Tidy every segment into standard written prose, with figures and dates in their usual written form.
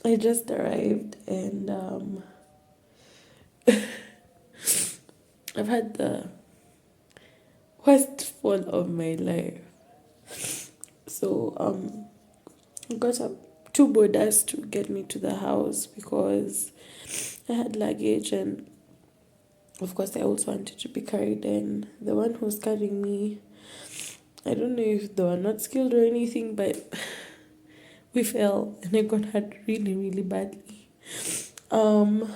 I just arrived and I've had the worst fall of my life. So I got up two boarders to get me to the house because I had luggage, and of course I also wanted to be carried. And the one who was carrying me, I don't know if they were not skilled or anything, but we fell and I got hurt really, really badly. Um,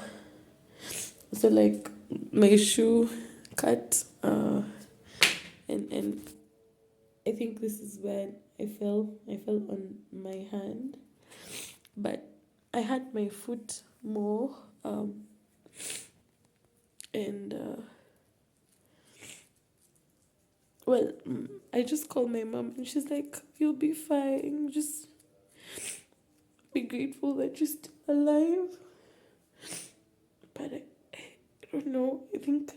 so like my shoe cut, and I think this is where I fell. I fell on my hand, but I had my foot more, and I just called my mom and she's like, "You'll be fine. Just be grateful that you're still alive." But I don't know. I think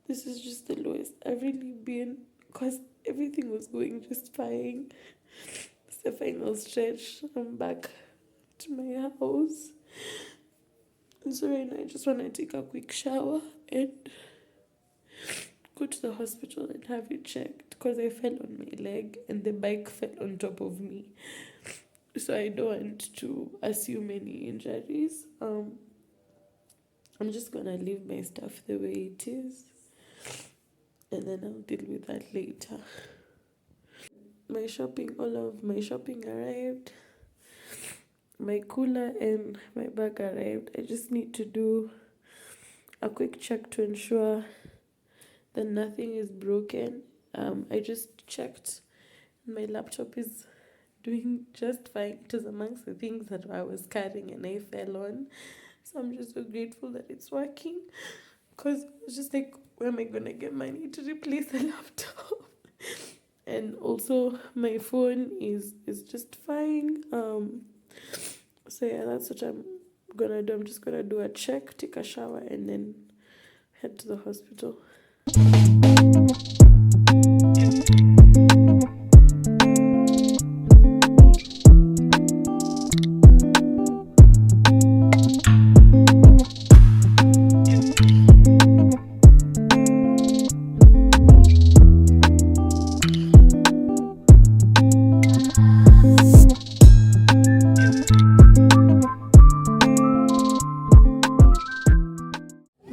this is just the lowest I've really been because everything was going just fine. It's the final stretch. I'm back to my house. And so right now I just want to take a quick shower and go to the hospital and have it checked because I fell on my leg and the bike fell on top of me. So I don't want to assume any injuries. I'm just gonna leave my stuff the way it is and then I'll deal with that later. All of my shopping arrived. My cooler and my bag arrived. I just need to do a quick check to ensure that nothing is broken. I just checked. My laptop is doing just fine. It was amongst the things that I was carrying and I fell on. So I'm just so grateful that it's working. Because I was just like, where am I going to get money to replace the laptop? And also my phone is just fine. So yeah, that's what I'm gonna do. I'm just gonna do a check, take a shower, and then head to the hospital.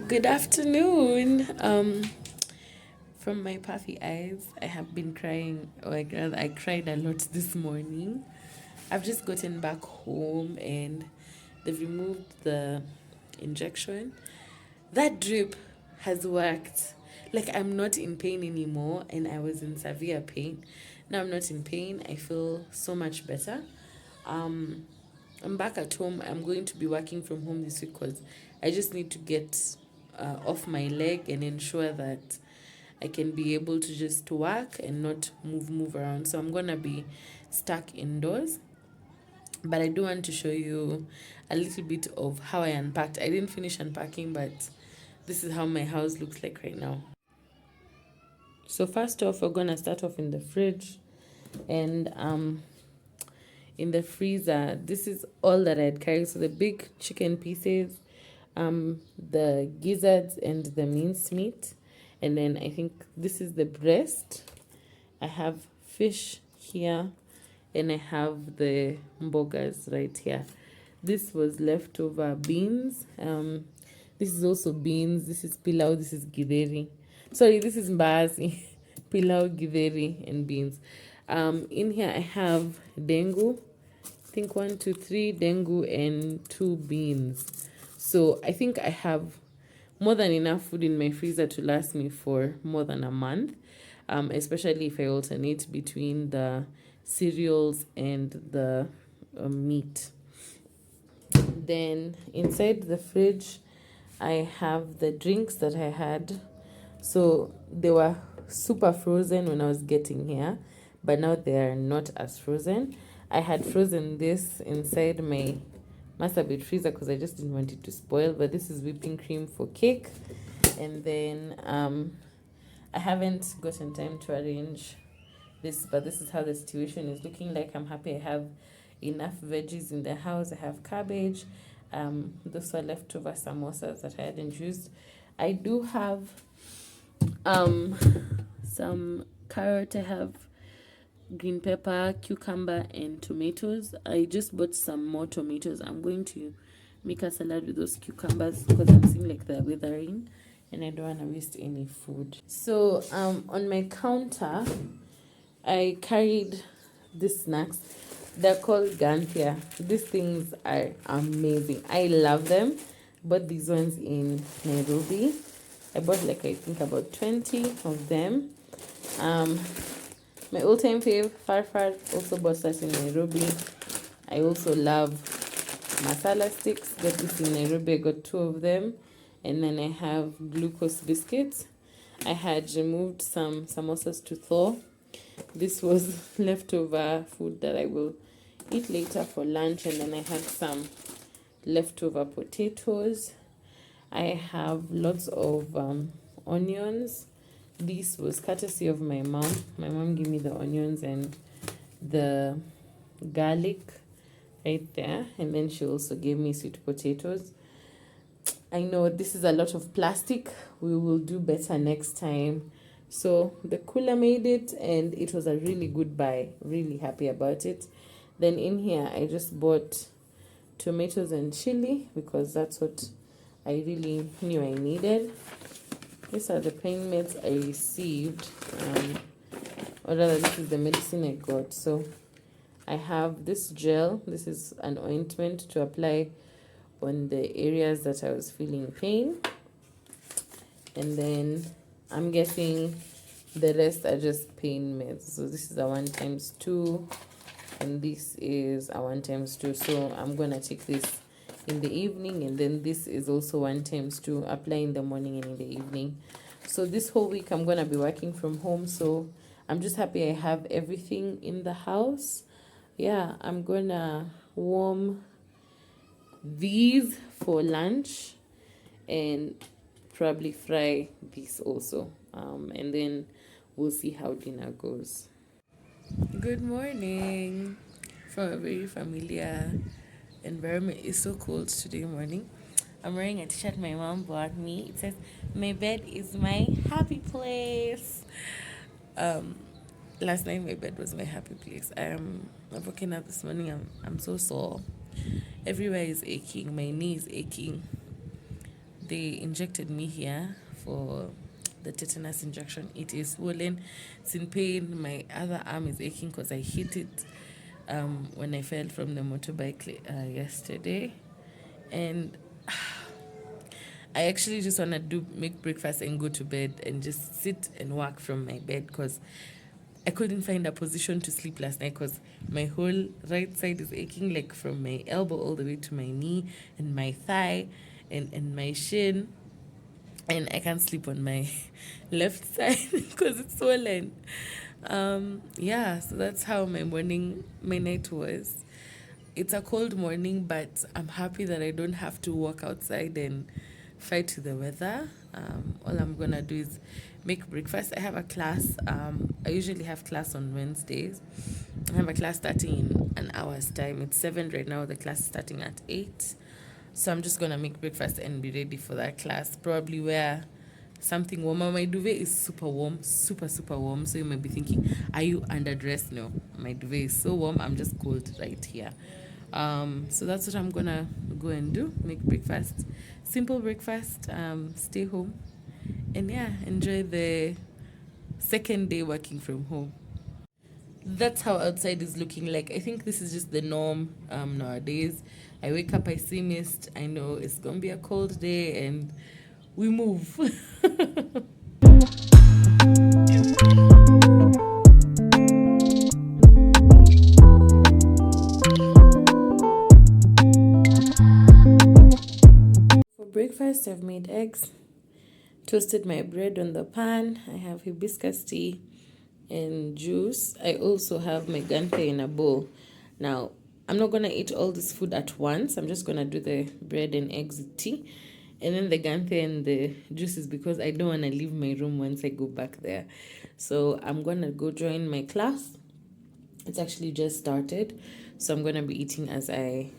Good afternoon. From my puffy eyes, I have been crying, or rather, I cried a lot this morning. I've just gotten back home and they've removed the injection. That drip has worked. Like, I'm not in pain anymore, and I was in severe pain. Now I'm not in pain. I feel so much better. Um, I'm back at home. I'm going to be working from home this week because I just need to get off my leg and ensure that I can be able to just work and not move around. So I'm gonna be stuck indoors. But I do want to show you a little bit of how I unpacked. I didn't finish unpacking, but this is how my house looks like right now. So first off, we're gonna start off in the fridge, and in the freezer, this is all that I'd carry. So the big chicken pieces, the gizzards and the minced meat, and then I think this is the breast. I have fish here, and I have the mbogas right here. This was leftover beans. This is also beans. This is pilau. This is githeri. Sorry, this is mbaazi. Pilau, githeri, and beans. In here I have dengu. I think 1, 2, 3 dengu and 2 beans. So I think I have more than enough food in my freezer to last me for more than a month. Especially if I alternate between the cereals and the meat. Then inside the fridge, I have the drinks that I had. So they were super frozen when I was getting here, but now they are not as frozen. I had frozen this inside my Marsabit freezer because I just didn't want it to spoil. But this is whipping cream for cake. And then I haven't gotten time to arrange this, but this is how the situation is looking like. I'm happy I have enough veggies in the house. I have cabbage. Those are leftover samosas that I hadn't used. I do have some carrot. I have green pepper, cucumber, and tomatoes. I just bought some more tomatoes. I'm going to make a salad with those cucumbers because I'm seeing like they're withering and I don't want to waste any food. So on my counter, I carried these snacks. They're called Gantia. These things are amazing. I love them. Bought these ones in Nairobi. I bought like I think about 20 of them. My all-time fave, Farfar, also bought that in Nairobi. I also love masala sticks. Got this in Nairobi. I got 2 of them. And then I have glucose biscuits. I had removed some samosas to thaw. This was leftover food that I will eat later for lunch. And then I had some leftover potatoes. I have lots of onions. This was courtesy of my mom. My mom gave me the onions and the garlic right there. And then she also gave me sweet potatoes. I know this is a lot of plastic. We will do better next time. So the cooler made it and it was a really good buy. Really happy about it. Then in here, I just bought tomatoes and chili because that's what I really knew I needed. These are the pain meds I received. Or rather, this is the medicine I got. So I have this gel. This is an ointment to apply on the areas that I was feeling pain. And then I'm guessing the rest are just pain meds. So this is a 1 times 2. And this is a 1 times 2. So I'm going to take this in the evening, and then this is also 1 times 2, apply in the morning and in the evening. So this whole week I'm gonna be working from home, so I'm just happy I have everything in the house. Yeah, I'm gonna warm these for lunch and probably fry these also, and then we'll see how dinner goes. Good morning from a very familiar environment. Is so cold today morning. I'm wearing a t-shirt my mom bought me. It says, "My bed is my happy place." Last night my bed was my happy place. I've woken up this morning. I'm so sore. Everywhere is aching. My knee is aching. They injected me here for the tetanus injection. It is swollen. It's in pain. My other arm is aching because I hit it when I fell from the motorbike yesterday. And I actually just want to make breakfast and go to bed and just sit and work from my bed because I couldn't find a position to sleep last night because my whole right side is aching, like from my elbow all the way to my knee and my thigh and my shin. And I can't sleep on my left side because it's swollen. Yeah, so that's how my night was. It's a cold morning, but I'm happy that I don't have to walk outside and fight the weather. All I'm gonna do is make breakfast. I have a class. I usually have class on Wednesdays. I have a class starting in an hour's time. It's 7 right now. The class is starting at 8. So I'm just gonna make breakfast and be ready for that class. Probably wear something warmer. My duvet is super warm, super warm. So you might be thinking, are you underdressed? No, my duvet is so warm. I'm just cold right here. So that's what I'm gonna go and do. Make breakfast, simple breakfast. Stay home, and yeah, enjoy the second day working from home. That's how outside is looking like. I think this is just the norm nowadays. I wake up, I see mist. I know it's gonna be a cold day, and we move. For breakfast, I've made eggs, toasted my bread on the pan. I have hibiscus tea and juice. I also have my gante in a bowl. Now, I'm not gonna eat all this food at once. I'm just gonna do the bread and eggs with tea, and then the gante and the juices because I don't wanna leave my room once I go back there. So I'm gonna go join my class, It's actually just started, so I'm gonna be eating as I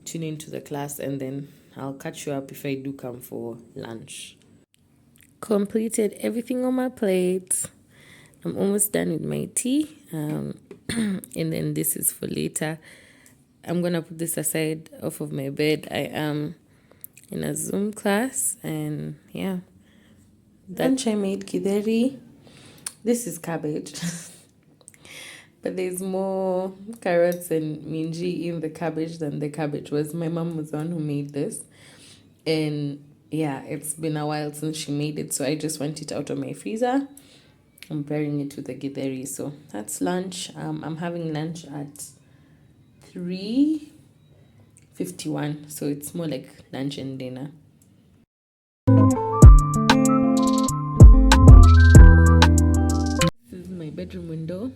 tune into the class, and then I'll catch you up if I do come for lunch. Completed everything on my plate. I'm almost done with my tea, and then this is for later. I'm gonna put this aside off of my bed. I am in a Zoom class, and yeah. Lunch I made githeri. This is cabbage. But there's more carrots and minji in the cabbage than the cabbage was. My mom was the one who made this. And yeah, it's been a while since she made it, so I just want it out of my freezer. I'm pairing it with the githeri. So that's lunch. I'm having lunch at 3:51. So it's more like lunch and dinner. This is my bedroom window.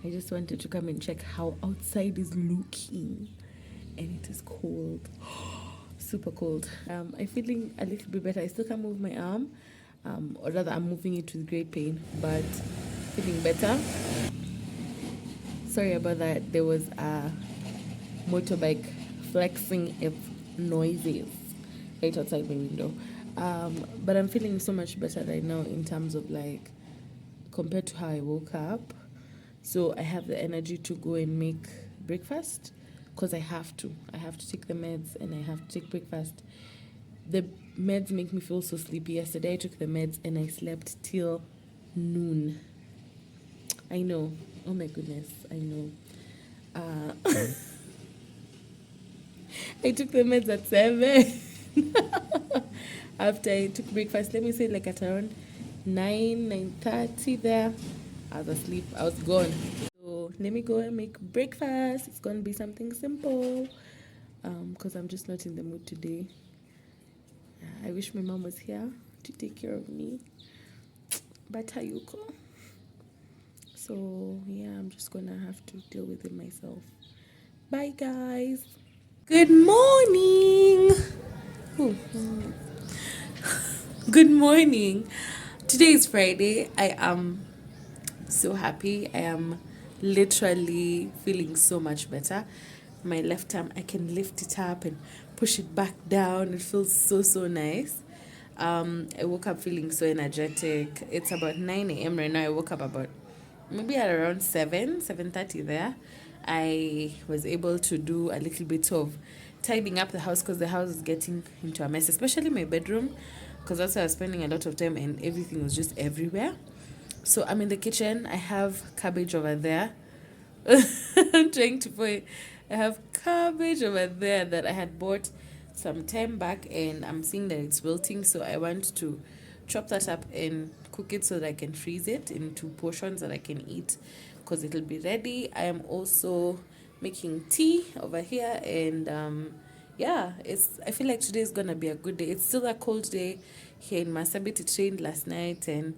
I just wanted to come and check how outside is looking. And it is cold. Super cold. I'm feeling a little bit better. I still can't move my arm. Or rather, I'm moving it with great pain, but feeling better. Sorry about that. There was a motorbike flexing its noises right outside my window. But I'm feeling so much better right now in terms of like compared to how I woke up. So I have the energy to go and make breakfast because I have to. I have to take the meds and I have to take breakfast. The meds make me feel so sleepy. Yesterday I took the meds and I slept till noon. I know. Oh my goodness. I know. I took the meds at 7. After I took breakfast, let me say like at around 9:30 there. I was asleep. I was gone. So let me go and make breakfast. It's gonna be something simple. Because I'm just not in the mood today. I wish my mom was here to take care of me. But Hayuko. So yeah, I'm just gonna have to deal with it myself. Bye guys. Good morning. Ooh. Good morning. Today is Friday. I am so happy. I am literally feeling so much better. My left arm, I can lift it up and push it back down. It feels so nice. I woke up feeling so energetic. It's about 9 a.m. right now. I woke up about maybe at around 7:30 there. I was able to do a little bit of tidying up the house because the house is getting into a mess, especially my bedroom, because that's where I was spending a lot of time and everything was just everywhere. So I'm in the kitchen. I have cabbage over there. I'm trying to put it. I have cabbage over there that I had bought some time back, and I'm seeing that it's wilting. So I want to chop that up and cook it so that I can freeze it into portions that I can eat because it'll be ready. I am also making tea over here, and yeah, I feel like today is gonna be a good day. It's still a cold day here in Marsabit. It rained last night, and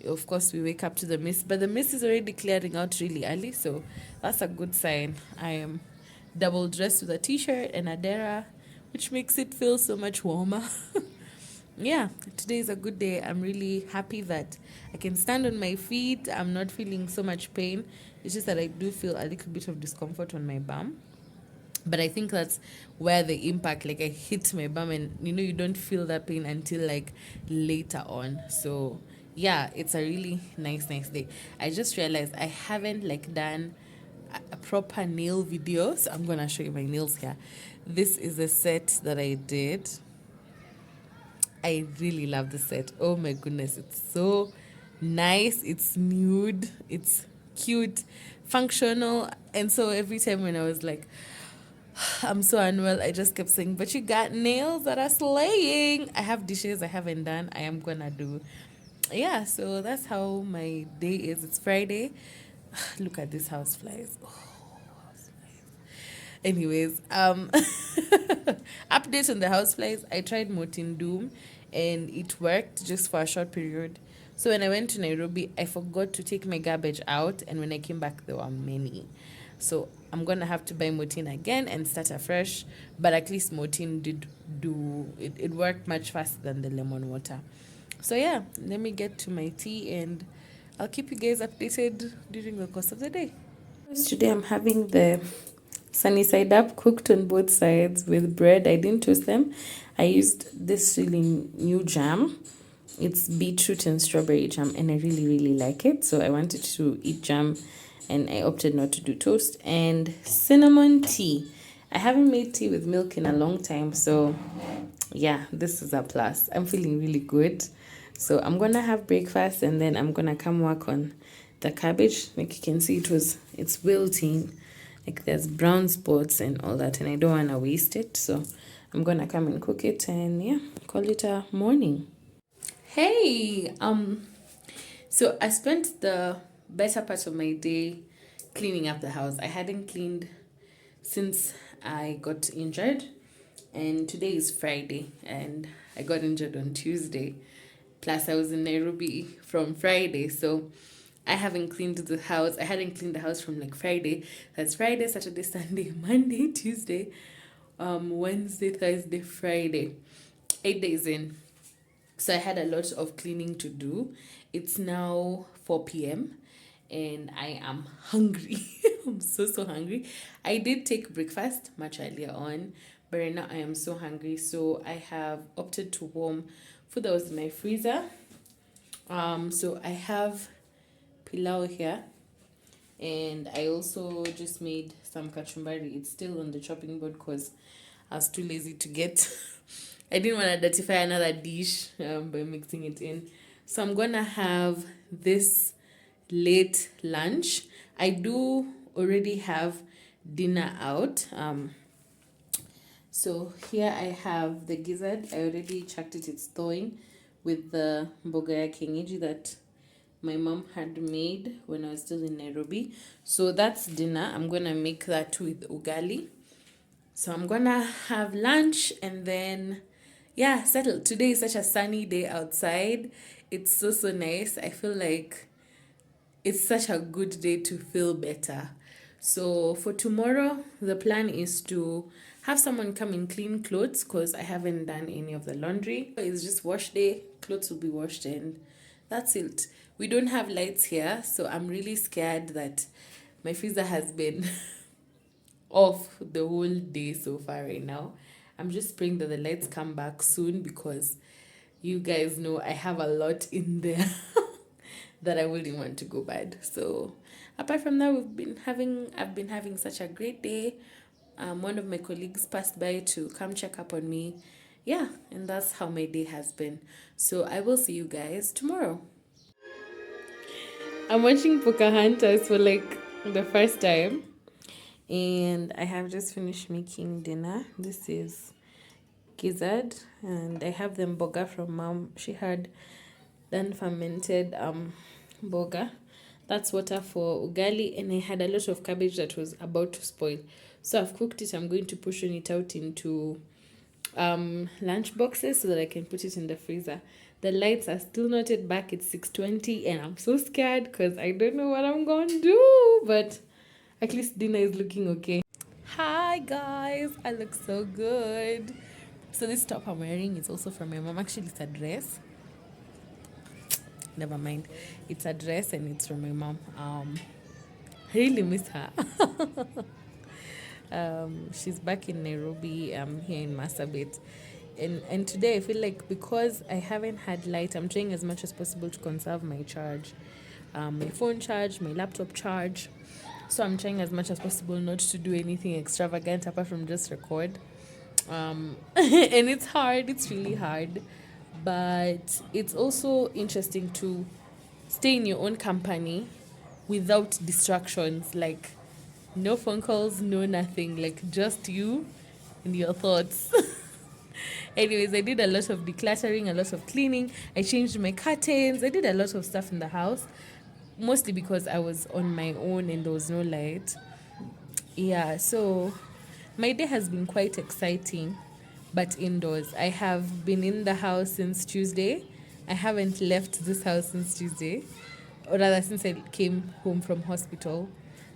of course we wake up to the mist, but the mist is already clearing out really early, so that's a good sign. I am double dressed with a t-shirt and a dera, which makes it feel so much warmer. Yeah, today is a good day. I'm really happy that I can stand on my feet. I'm not feeling so much pain. It's just that I do feel a little bit of discomfort on my bum, but I think that's where the impact, like I hit my bum, and you don't feel that pain until like later on. So yeah, it's a really nice day. I just realized I haven't like done a proper nail video, so I'm gonna show you my nails here. This is a set that I did. I really love the set. Oh my goodness, it's so nice. It's nude, it's cute, functional. And so every time when I was like, I'm so unwell, I just kept saying, but you got nails that are slaying. I have dishes I haven't done. I am gonna do. Yeah, so that's how my day is. It's Friday. Look at these house flies. Oh, house flies. Anyways, update on the house flies. I tried Motin Doom and it worked just for a short period. So when I went to Nairobi, I forgot to take my garbage out, and when I came back, there were many. So I'm gonna have to buy Motin again and start afresh. But at least Motin did do it. It worked much faster than the lemon water. So yeah, let me get to my tea, and I'll keep you guys updated during the course of the day. Today I'm having the sunny side up, cooked on both sides with bread. I didn't toast them. I used this really new jam. It's beetroot and strawberry jam, and I really, really like it. So I wanted to eat jam, and I opted not to do toast. And cinnamon tea. I haven't made tea with milk in a long time, so yeah, this is a plus. I'm feeling really good. So I'm gonna have breakfast, and then I'm gonna come work on the cabbage. Like you can see, it's wilting. Like there's brown spots and all that, and I don't wanna waste it. So I'm gonna come and cook it, and yeah, call it a morning. Hey, so I spent the better part of my day cleaning up the house. I hadn't cleaned since I got injured, and today is Friday, and I got injured on Tuesday. Plus, I was in Nairobi from Friday, so I haven't cleaned the house. I hadn't cleaned the house from like Friday. That's Friday, Saturday, Sunday, Monday, Tuesday, Wednesday, Thursday, Friday. 8 days in. So I had a lot of cleaning to do. It's now 4 p.m. and I am hungry. I'm so hungry. I did take breakfast much earlier on, but right now I am so hungry. So I have opted to warm food that was in my freezer. So I have pilau here, and I also just made some kachumbari. It's still on the chopping board because I was too lazy to get. I didn't want to dirtify another dish by mixing it in. So I'm gonna have this late lunch. I do already have dinner out. So here I have the gizzard. I already chucked it. It's thawing with the mboga ya kienyeji that my mom had made when I was still in Nairobi. So that's dinner. I'm gonna make that with ugali. So I'm gonna have lunch and then yeah, settle. Today is such a sunny day outside. It's so nice. I feel like it's such a good day to feel better. So for tomorrow, the plan is to have someone come and clean clothes because I haven't done any of the laundry. It's just wash day, clothes will be washed, and that's it. We don't have lights here, so I'm really scared that my freezer has been off the whole day so far right now. I'm just praying that the lights come back soon because you guys know I have a lot in there that I wouldn't want to go bad. So apart from that, I've been having such a great day. One of my colleagues passed by to come check up on me. Yeah, and that's how my day has been. So I will see you guys tomorrow. I'm watching Pocahontas for like the first time. And I have just finished making dinner. This is gizzard, and I have the mboga from mom. She had done fermented mboga. That's water for ugali, and I had a lot of cabbage that was about to spoil. So I've cooked it. I'm going to portion it out into lunch boxes so that I can put it in the freezer. The lights are still not yet back. It's 6:20, and I'm so scared because I don't know what I'm going to do. But at least dinner is looking okay. Hi guys, I look so good. So this top I'm wearing is also from my mom. Actually, it's a dress. Never mind. It's a dress and it's from my mom. I really miss her. She's back in Nairobi. I'm here in Marsabit. And today I feel like because I haven't had light, I'm trying as much as possible to conserve my charge. My phone charge, my laptop charge. So I'm trying as much as possible not to do anything extravagant apart from just record. And it's hard, it's really hard. But it's also interesting to stay in your own company without distractions, like no phone calls, no nothing, like just you and your thoughts. Anyways, I did a lot of decluttering, a lot of cleaning. I changed my curtains. I did a lot of stuff in the house, mostly because I was on my own and there was no light. Yeah, so my day has been quite exciting, but indoors. I have been in the house since Tuesday. I haven't left this house since Tuesday, or rather, since I came home from hospital.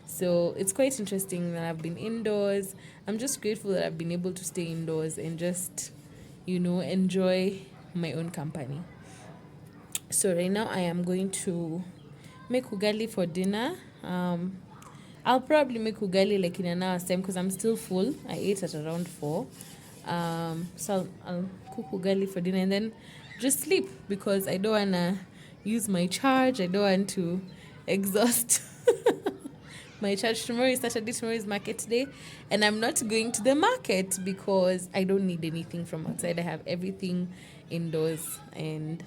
So it's quite interesting that I've been indoors. I'm just grateful that I've been able to stay indoors and just, enjoy my own company. So right now I am going to make ugali for dinner. I'll probably make ugali like in an hour's time because I'm still full. I ate at around 4. So I'll cook ugali for dinner and then just sleep because I don't want to use my charge. I don't want to exhaust my charge. Tomorrow is Saturday, tomorrow is market day, and I'm not going to the market because I don't need anything from outside. I have everything indoors. And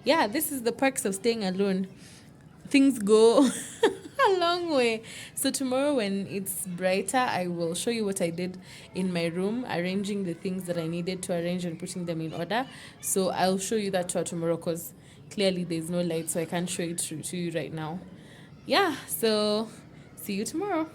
yeah, this is the perks of staying alone. Things go a long way. So tomorrow when it's brighter, I will show you what I did in my room, arranging the things that I needed to arrange and putting them in order. So I'll show you that tour tomorrow because clearly there's no light, so I can't show it to you right now. Yeah, so see you tomorrow.